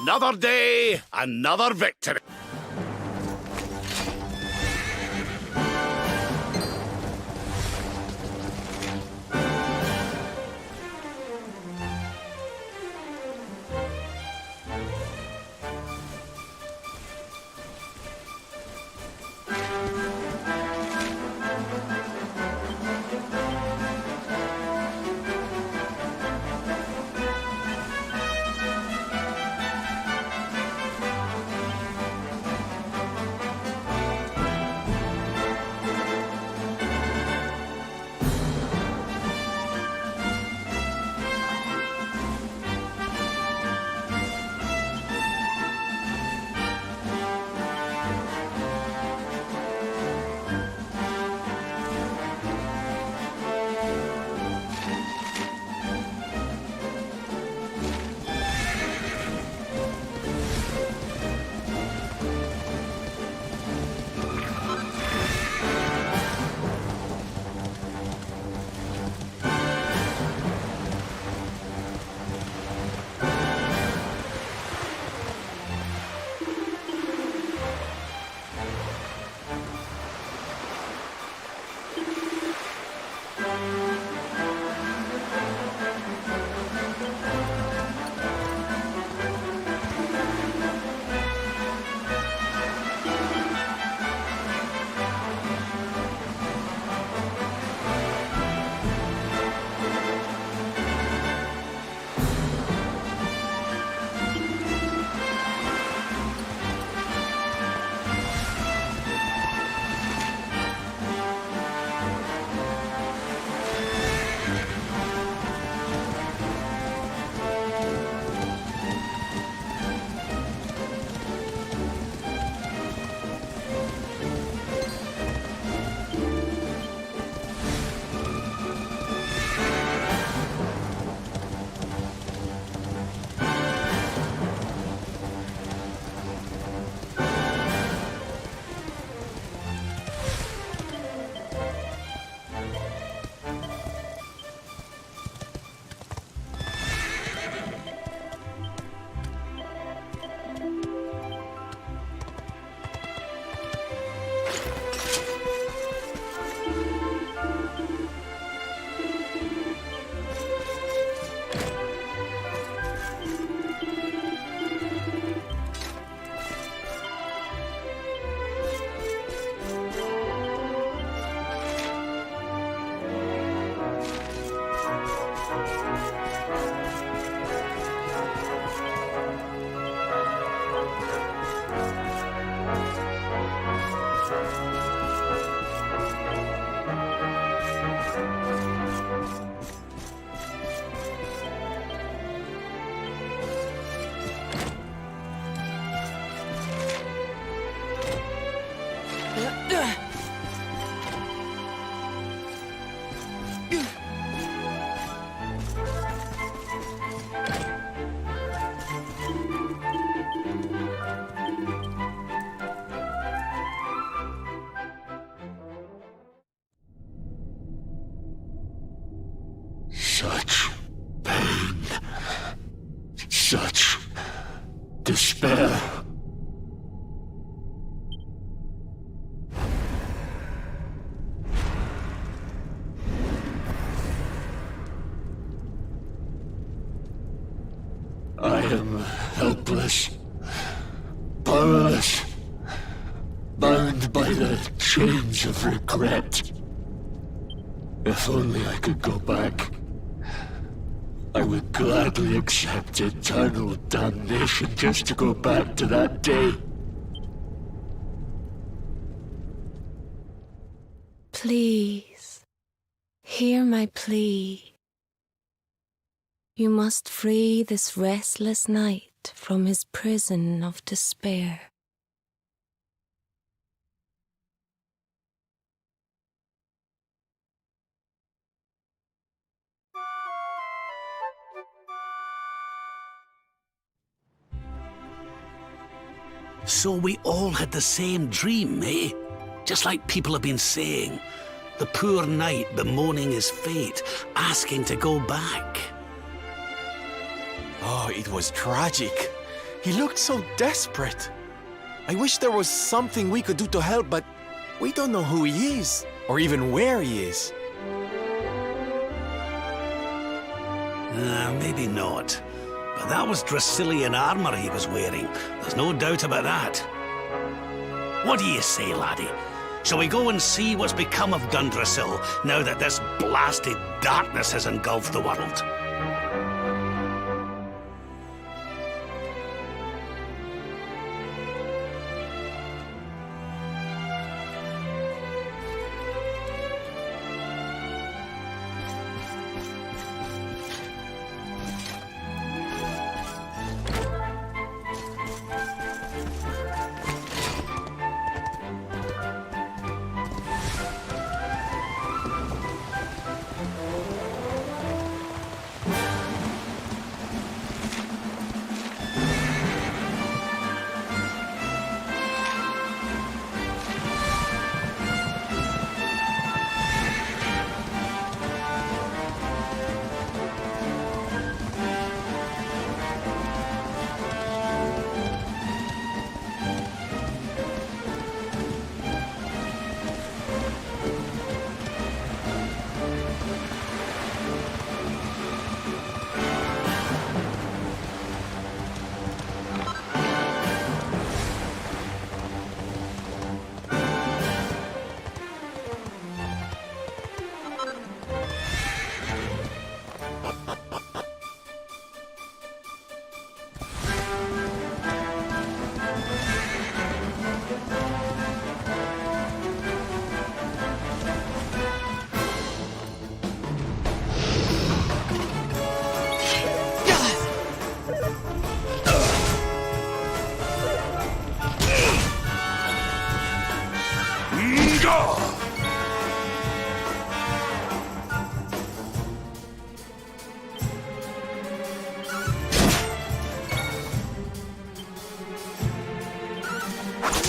Another day, another victory. Such pain. Such despair. I am helpless, powerless, bound by the chains of regret. If only I could go back, I would gladly accept eternal damnation just to go back to that day. Please, hear my plea. You must free this restless knight from his prison of despair. So we all had the same dream, eh? Just like people have been saying. The poor knight bemoaning his fate, asking to go back. Oh, it was tragic. He looked so desperate. I wish there was something we could do to help, but we don't know who he is, or even where he is. Maybe not. But that was Dracilian armor he was wearing. There's no doubt about that. What do you say, laddie? Shall we go and see what's become of Dundrasil now that this blasted darkness has engulfed the world?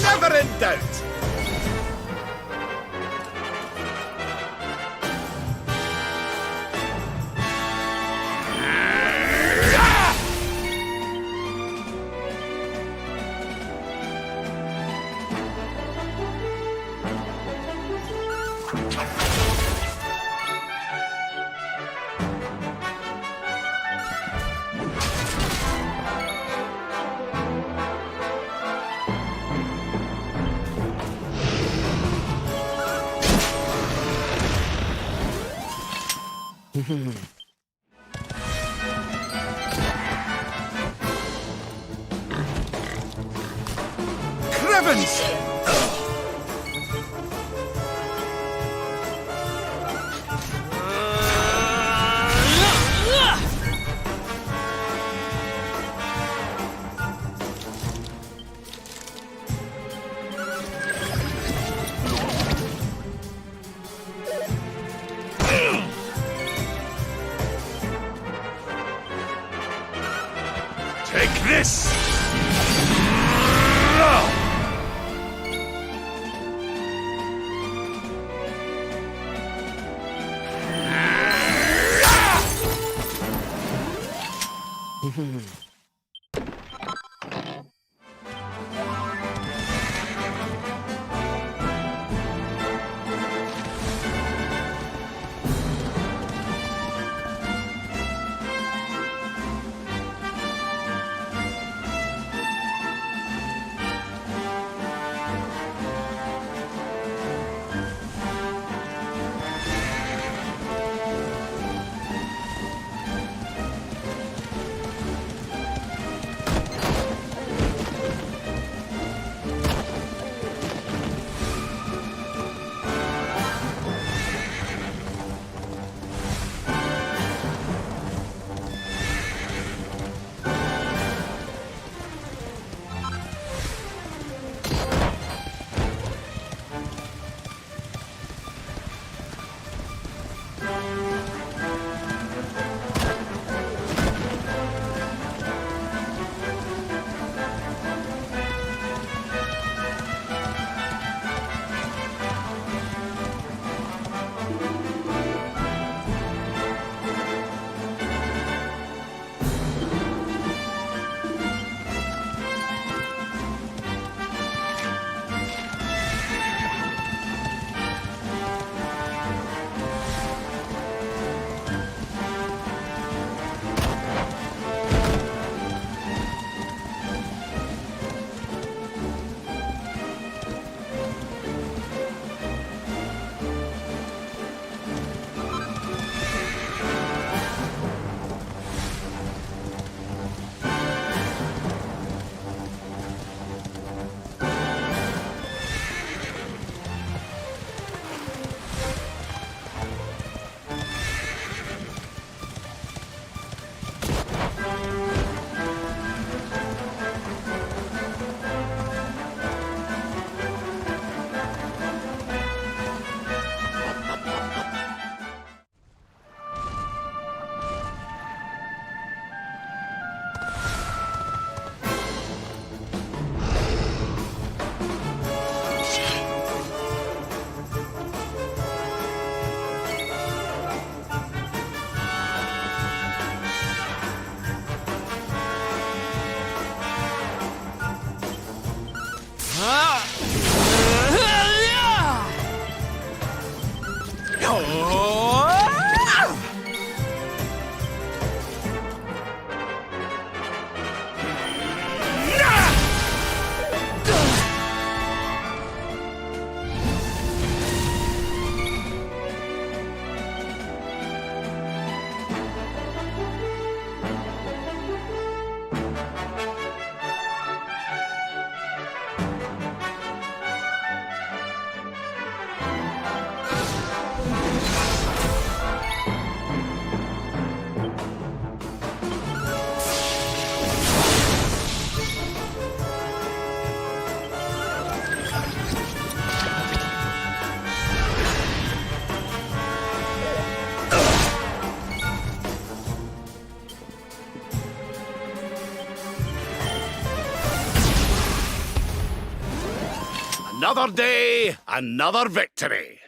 Never in doubt! Crevens! Take this! Another day, another victory.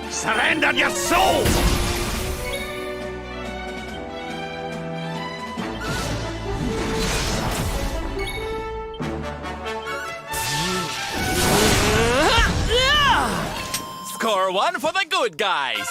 Surrender your soul! Score one for the good guys.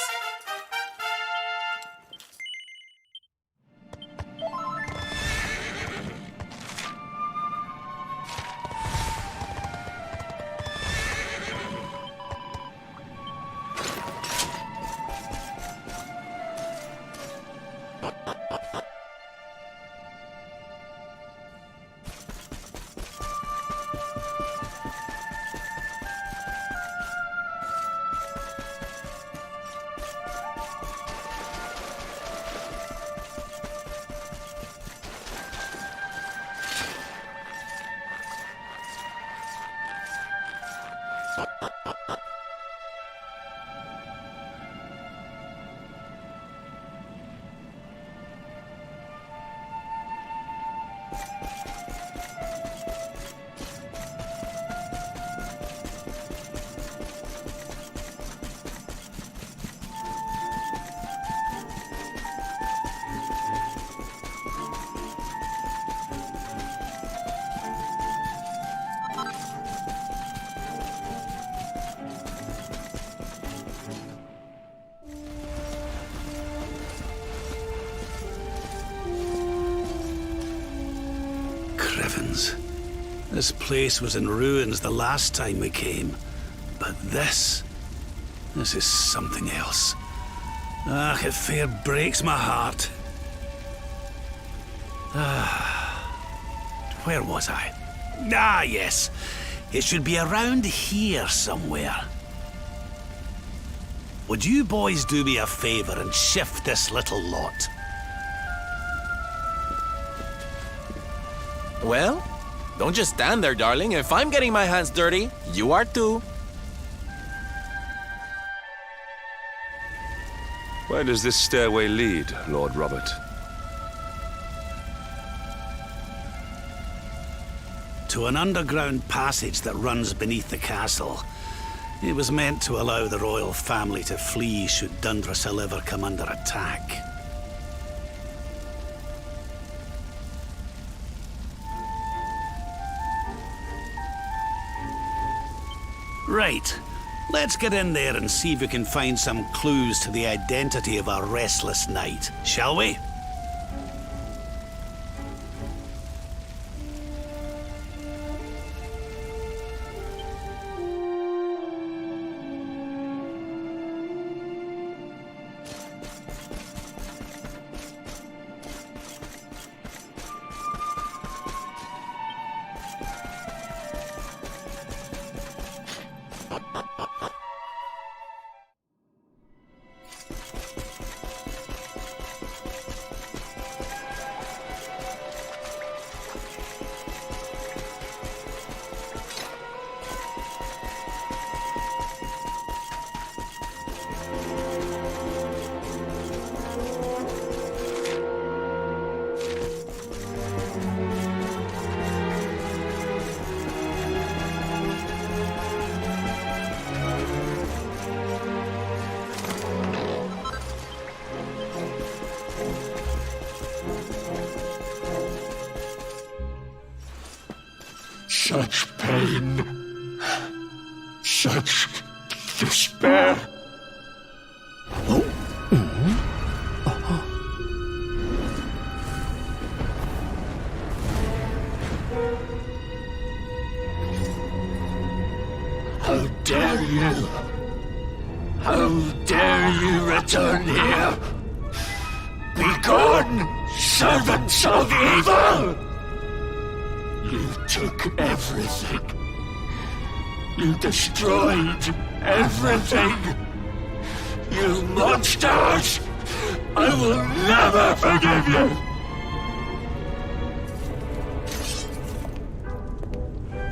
Crivens. This place was in ruins the last time we came. But this is something else. Ah, it fair breaks my heart. Where was I? Ah, yes. It should be around here somewhere. Would you boys do me a favor and shift this little lot? Well, don't just stand there, darling. If I'm getting my hands dirty, you are too. Where does this stairway lead, Lord Robert? To an underground passage that runs beneath the castle. It was meant to allow the royal family to flee should Dundrasil ever come under attack. Right. Let's get in there and see if we can find some clues to the identity of our restless knight, shall we? Such pain. Such despair. How dare you? How dare you return here? Begone, servants of evil! You took everything. You destroyed everything. You monsters! I will never forgive you!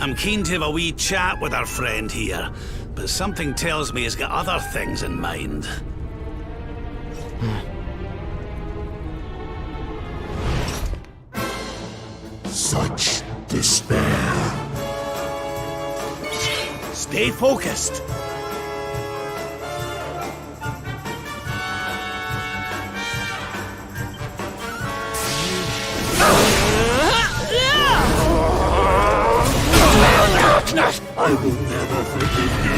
I'm keen to have a wee chat with our friend here, but something tells me he's got other things in mind. Such despair. Stay focused. I will never forgive you.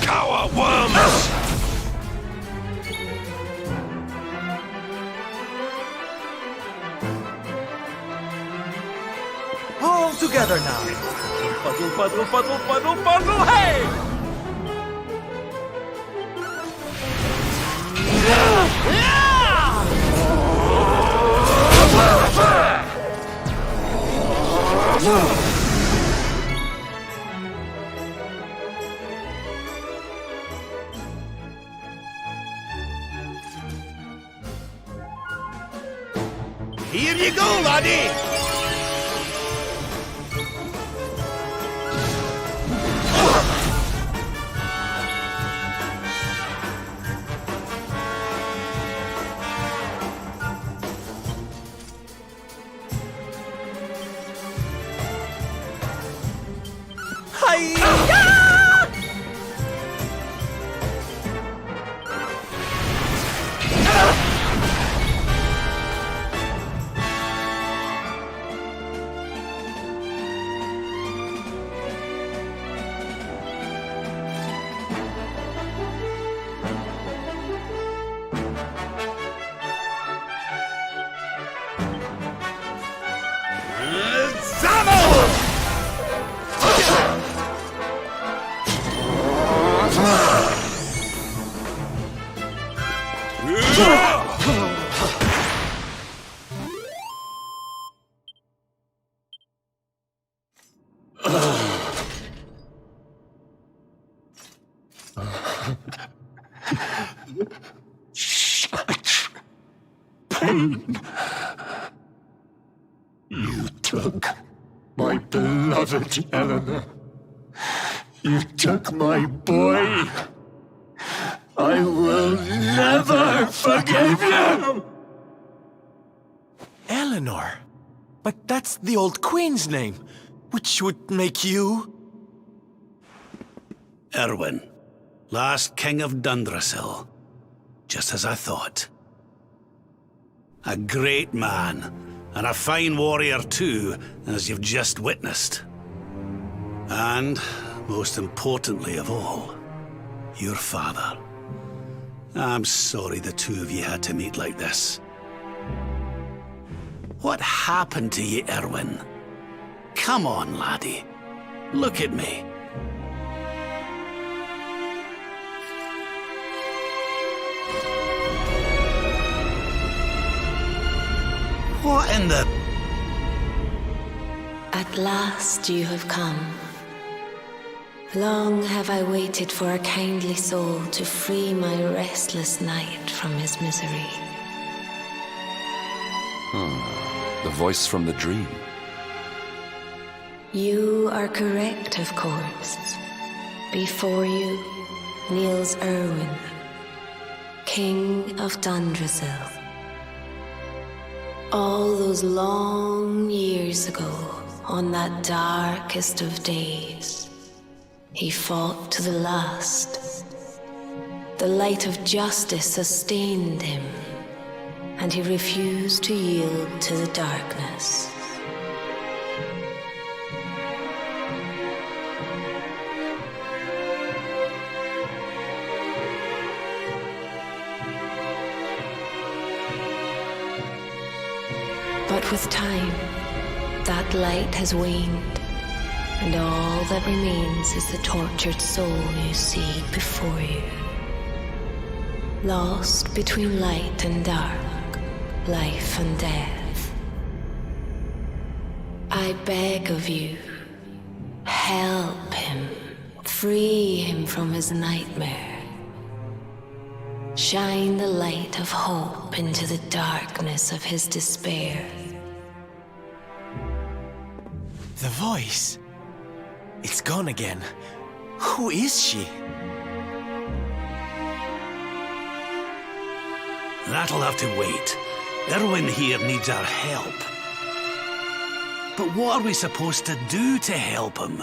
Cower worms! All together now. Puddle, puddle, puddle, puddle, puddle, hey! Here you go, laddie! pain. You took my beloved Eleanor. You took my boy. I will never forgive you! Eleanor? But that's the old queen's name, which would make you... Erwin, last king of Dundrasil. Just as I thought. A great man, and a fine warrior too, as you've just witnessed. And, most importantly of all, your father. I'm sorry the two of you had to meet like this. What happened to you, Erwin? Come on, laddie. Look at me. What in the... At last you have come. Long have I waited for a kindly soul to free my restless knight from his misery. The voice from the dream. You are correct, of course. Before you kneels Erwin, King of Dundrasil. All those long years ago, on that darkest of days, he fought to the last. The light of justice sustained him, and he refused to yield to the darkness. But with time, that light has waned, and all that remains is the tortured soul you see before you. Lost between light and dark, life and death. I beg of you, help him, free him from his nightmare. Shine the light of hope into the darkness of his despair. The voice. It's gone again. Who is she? That'll have to wait. Erwin here needs our help. But what are we supposed to do to help him?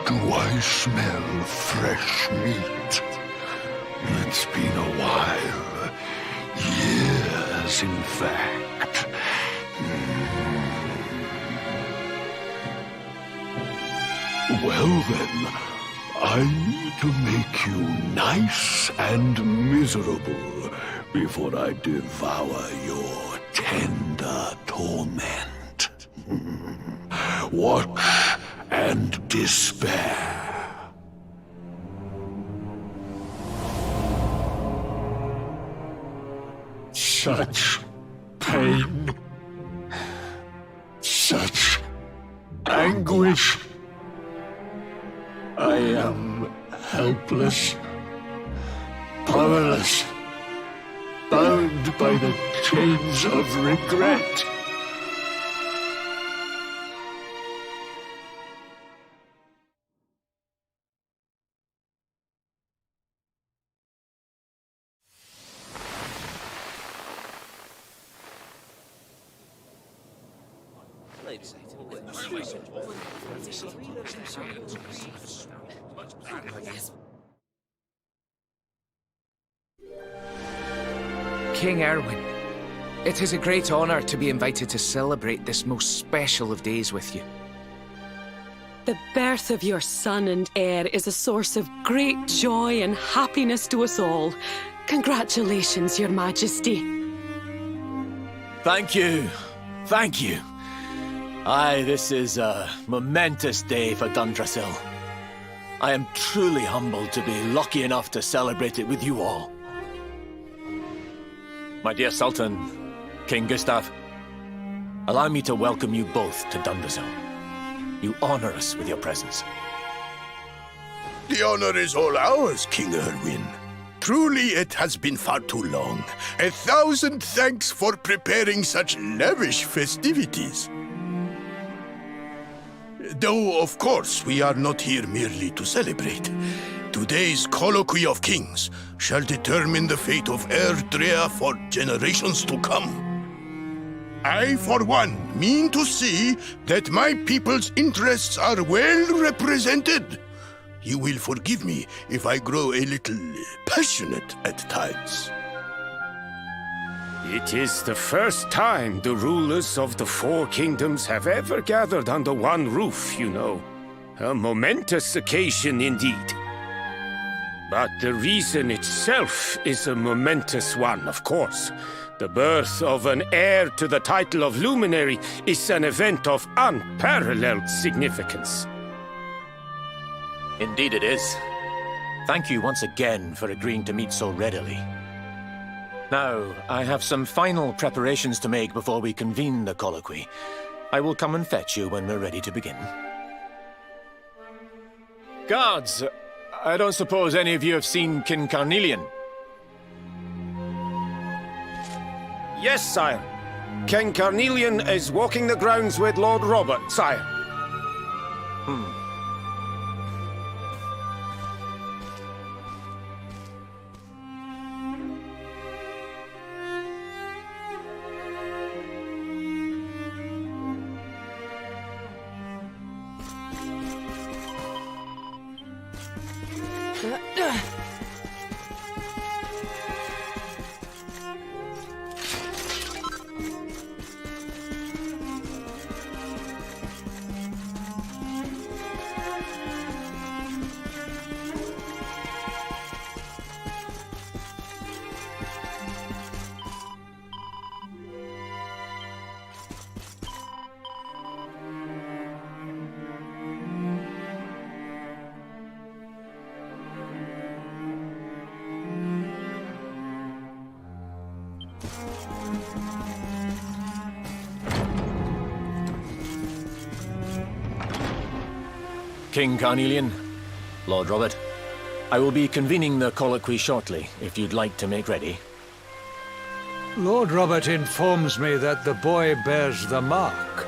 Do I smell fresh meat? It's been a while. Years, in fact. Well then, I need to make you nice and miserable before I devour your tender torment. Watch and despair. Such pain. Such anguish. I am helpless, powerless, bound by the chains of regret. King Erwin, it is a great honor to be invited to celebrate this most special of days with you. The birth of your son and heir is a source of great joy and happiness to us all. Congratulations, Your Majesty. Thank you. Thank you. Aye, this is a momentous day for Dundrasil. I am truly humbled to be lucky enough to celebrate it with you all. My dear Sultan, King Gustav, allow me to welcome you both to Dundrasil. You honor us with your presence. The honor is all ours, King Erwin. Truly, it has been far too long. 1,000 thanks for preparing such lavish festivities. Though, of course, we are not here merely to celebrate. Today's Colloquy of Kings shall determine the fate of Erdrea for generations to come. I, for one, mean to see that my people's interests are well represented. You will forgive me if I grow a little passionate at times. It is the first time the rulers of the Four Kingdoms have ever gathered under one roof, you know. A momentous occasion indeed. But the reason itself is a momentous one, of course. The birth of an heir to the title of Luminary is an event of unparalleled significance. Indeed it is. Thank you once again for agreeing to meet so readily. Now, I have some final preparations to make before we convene the colloquy. I will come and fetch you when we're ready to begin. Guards, I don't suppose any of you have seen King Carnelian? Yes, sire. King Carnelian is walking the grounds with Lord Robert, sire. King Carnelian, Lord Robert, I will be convening the colloquy shortly, if you'd like to make ready. Lord Robert informs me that the boy bears the mark.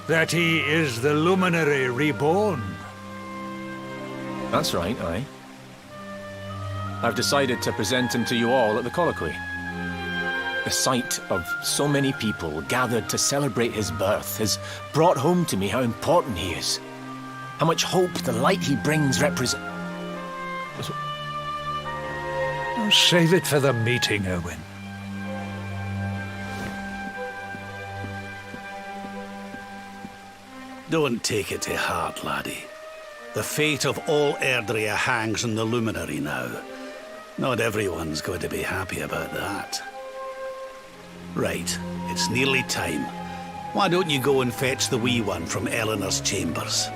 That he is the Luminary reborn. That's right, aye. I've decided to present him to you all at the colloquy. The sight of so many people gathered to celebrate his birth has brought home to me how important he is. How much hope the light he brings represents. Save it for the meeting, Erwin. Don't take it to heart, laddie. The fate of all Erdrea hangs on the Luminary now. Not everyone's going to be happy about that. Right, it's nearly time. Why don't you go and fetch the wee one from Eleanor's chambers?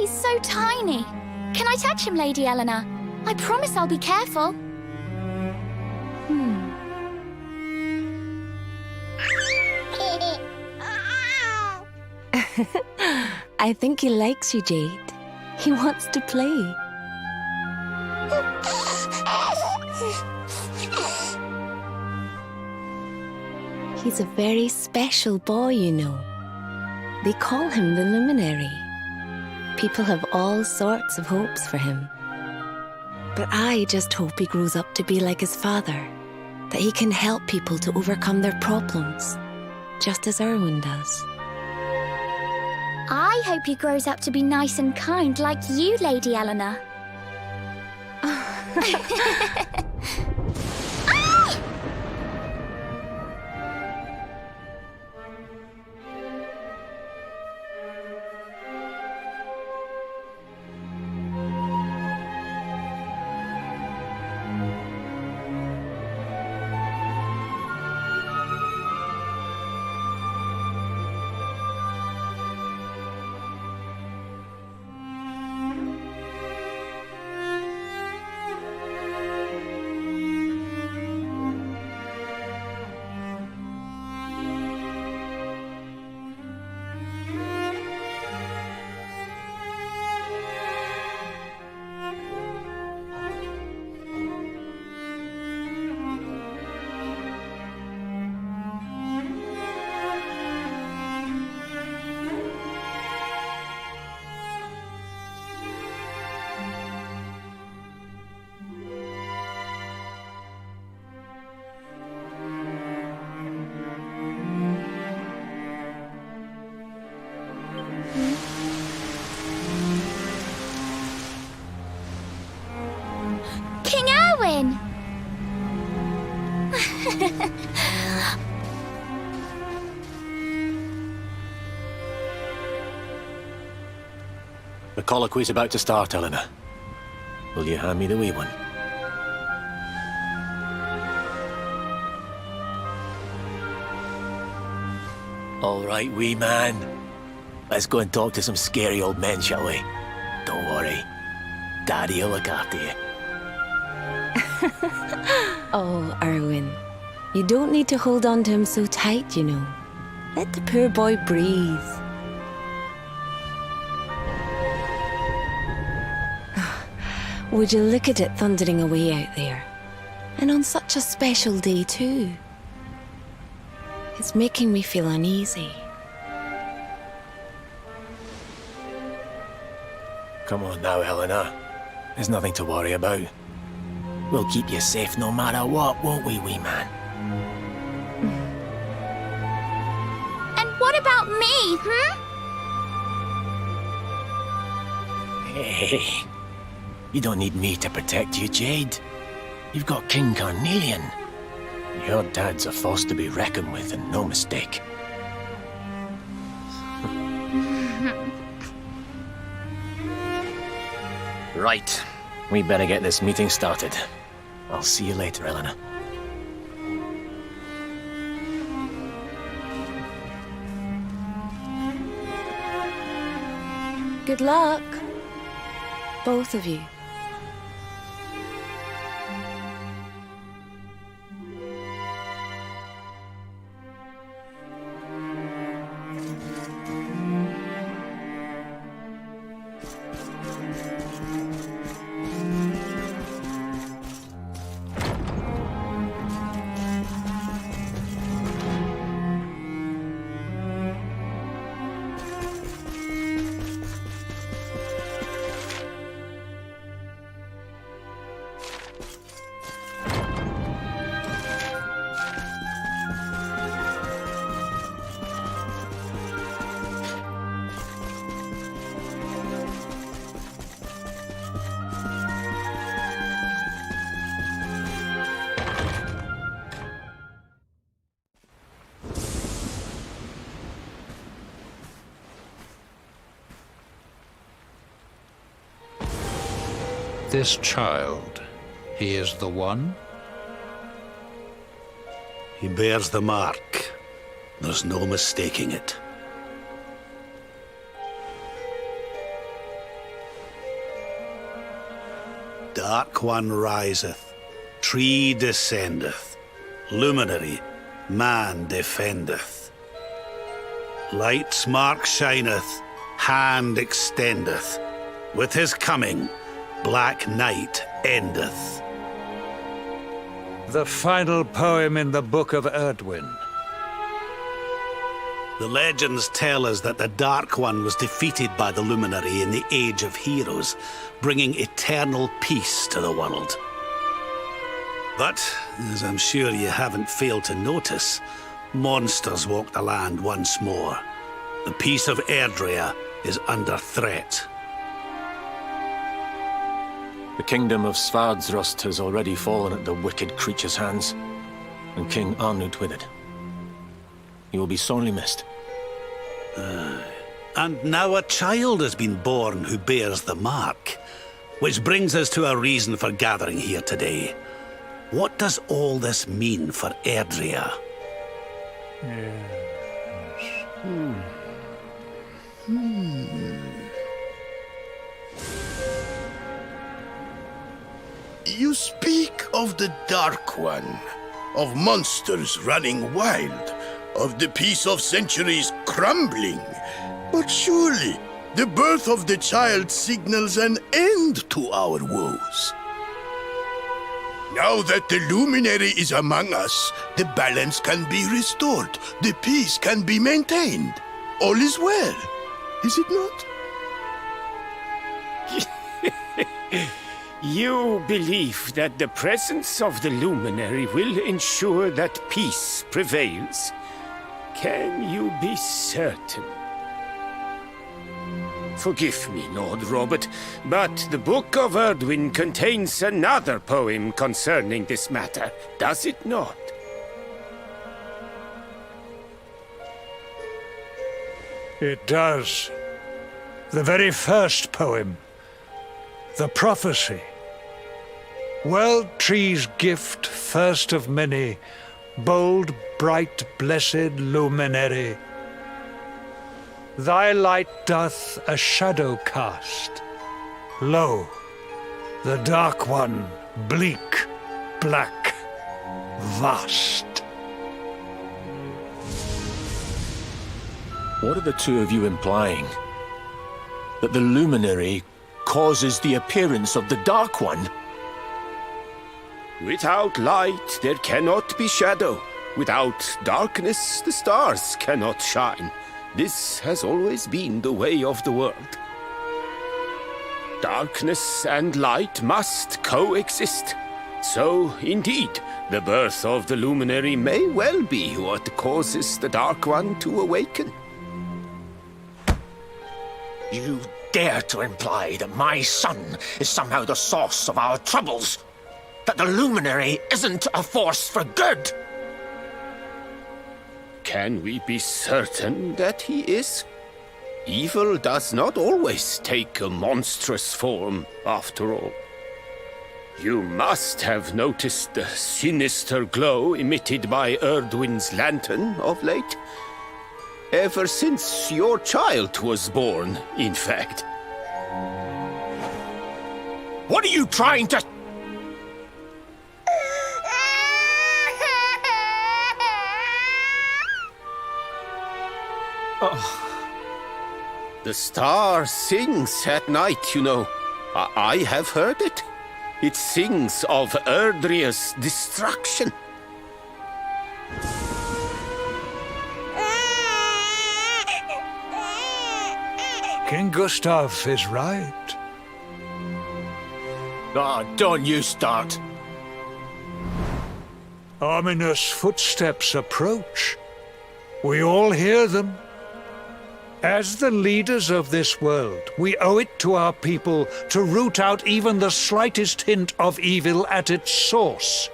He's so tiny. Can I touch him, Lady Eleanor? I promise I'll be careful. I think he likes you, Jade. He wants to play. He's a very special boy, you know. They call him the Luminary. People have all sorts of hopes for him. But I just hope he grows up to be like his father, that he can help people to overcome their problems, just as Erwin does. I hope he grows up to be nice and kind like you, Lady Eleanor. King Erwin! The colloquy's about to start, Eleanor. Will you hand me the wee one? All right, wee man. Let's go and talk to some scary old men, shall we? Don't worry. Daddy'll look after you. Oh, Erwin. You don't need to hold on to him so tight, you know. Let the poor boy breathe. Would you look at it thundering away out there? And on such a special day, too. It's making me feel uneasy. Come on now, Eleanor. There's nothing to worry about. We'll keep you safe no matter what, won't we, wee man? And what about me, Hey, you don't need me to protect you, Jade. You've got King Carnelian. Your dad's a force to be reckoned with, and no mistake. Right. We better get this meeting started. I'll see you later, Eleanor. Good luck. Both of you. This child, he is the one? He bears the mark. There's no mistaking it. Dark One riseth, tree descendeth, luminary, man defendeth. Light's mark shineth, hand extendeth. With his coming, black night endeth. The final poem in the Book of Erdwin. The legends tell us that the Dark One was defeated by the Luminary in the Age of Heroes, bringing eternal peace to the world. But, as I'm sure you haven't failed to notice, monsters walk the land once more. The peace of Erdrea is under threat. The kingdom of Svardsrust has already fallen at the wicked creature's hands, and King Arnut with it. He will be sorely missed. And now a child has been born who bears the mark. Which brings us to a reason for gathering here today. What does all this mean for Erdrea? You speak of the Dark One, of monsters running wild, of the peace of centuries crumbling. But surely, the birth of the child signals an end to our woes. Now that the Luminary is among us, the balance can be restored, the peace can be maintained. All is well, is it not? You believe that the presence of the Luminary will ensure that peace prevails? Can you be certain? Forgive me, Lord Robert, but the Book of Erdwin contains another poem concerning this matter, does it not? It does. The very first poem. The prophecy. World Tree's gift, first of many, bold, bright, blessed luminary. Thy light doth a shadow cast. Lo, the Dark One, bleak, black, vast. What are the two of you implying? That the Luminary causes the appearance of the Dark One? Without light, there cannot be shadow. Without darkness, the stars cannot shine. This has always been the way of the world. Darkness and light must coexist. So, indeed, the birth of the Luminary may well be what causes the Dark One to awaken. You dare to imply that my son is somehow the source of our troubles? That the Luminary isn't a force for good? Can we be certain that he is? Evil does not always take a monstrous form, after all. You must have noticed the sinister glow emitted by Erdwin's lantern of late. Ever since your child was born, in fact. What are you trying to... The star sings at night, you know. I have heard it. It sings of Erdrea's destruction. King Gustav is right. Ah, don't you start. Ominous footsteps approach. We all hear them. As the leaders of this world, we owe it to our people to root out even the slightest hint of evil at its source.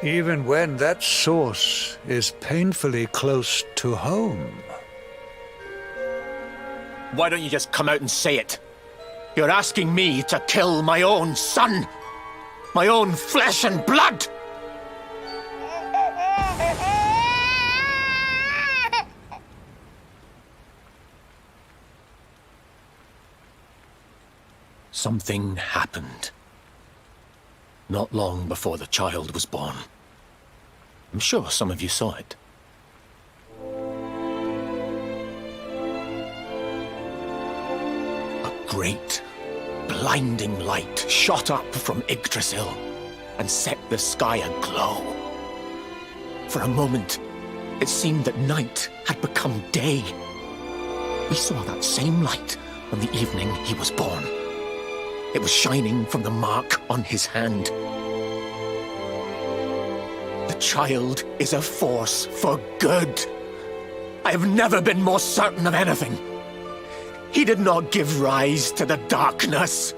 Even when that source is painfully close to home. Why don't you just come out and say it? You're asking me to kill my own son. My own flesh and blood. Something happened. Not long before the child was born. I'm sure some of you saw it. A great, blinding light shot up from Yggdrasil and set the sky aglow. For a moment, it seemed that night had become day. We saw that same light on the evening he was born. It was shining from the mark on his hand. The child is a force for good. I have never been more certain of anything. He did not give rise to the darkness.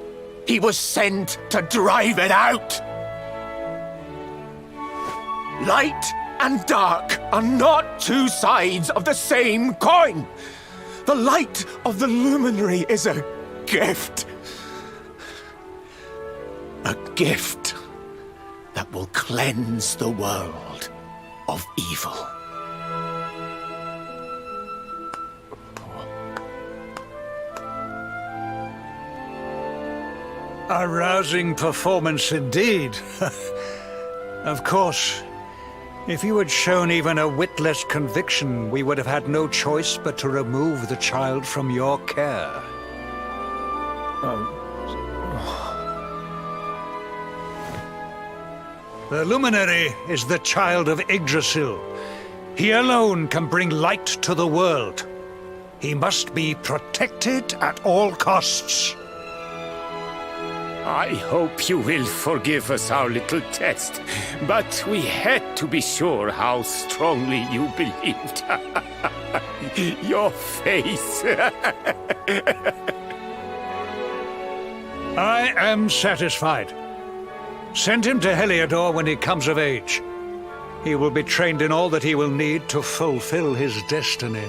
He was sent to drive it out. Light and dark are not two sides of the same coin. The light of the luminary is a gift. A gift that will cleanse the world of evil. A rousing performance indeed. Of course, if you had shown even a whit less conviction, we would have had no choice but to remove the child from your care. The Luminary is the child of Yggdrasil. He alone can bring light to the world. He must be protected at all costs. I hope you will forgive us our little test, but we had to be sure how strongly you believed. Your face. I am satisfied. Send him to Heliodor when he comes of age. He will be trained in all that he will need to fulfill his destiny.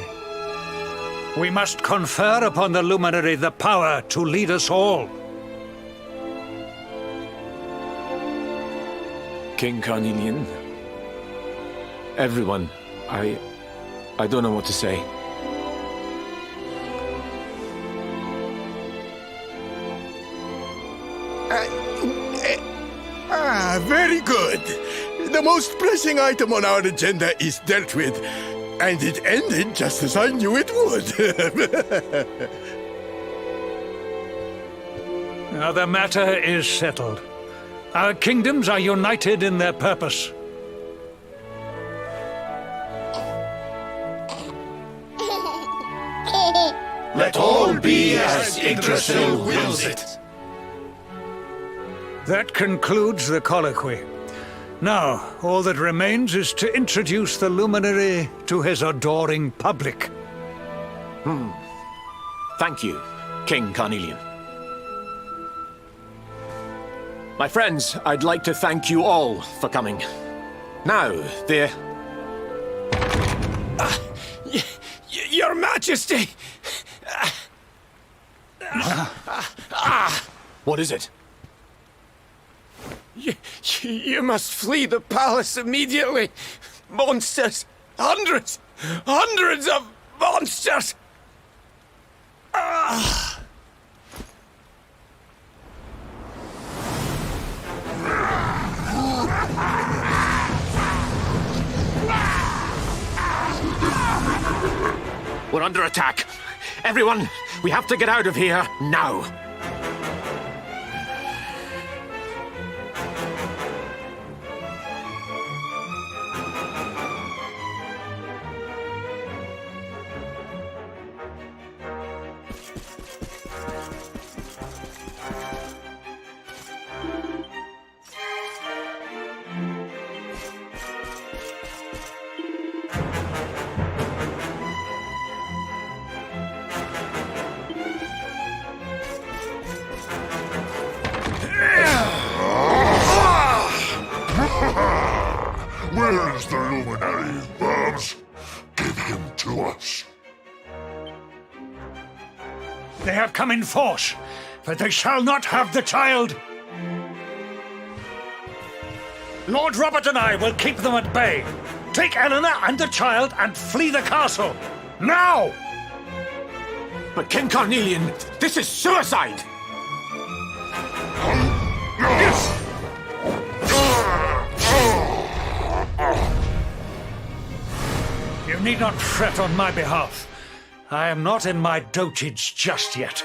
We must confer upon the Luminary the power to lead us all. King Carnelian, everyone, I don't know what to say. Very good. The most pressing item on our agenda is dealt with, and it ended just as I knew it would. Now the matter is settled. Our kingdoms are united in their purpose. Let all be as Yggdrasil wills it. That concludes the colloquy. Now, all that remains is to introduce the Luminary to his adoring public. Thank you, King Carnelian. My friends, I'd like to thank you all for coming. Now, Your Majesty! What is it? You must flee the palace immediately. Monsters! Hundreds of monsters! We're under attack. Everyone, we have to get out of here now. Where is the Luminary, Babs? Give him to us. They have come in force, but they shall not have the child. Lord Robert and I will keep them at bay. Take Eleanor and the child and flee the castle. Now! But King Carnelian, this is suicide! You need not fret on my behalf. I am not in my dotage just yet.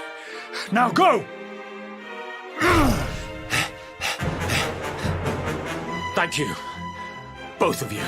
Now go! Thank you. Both of you.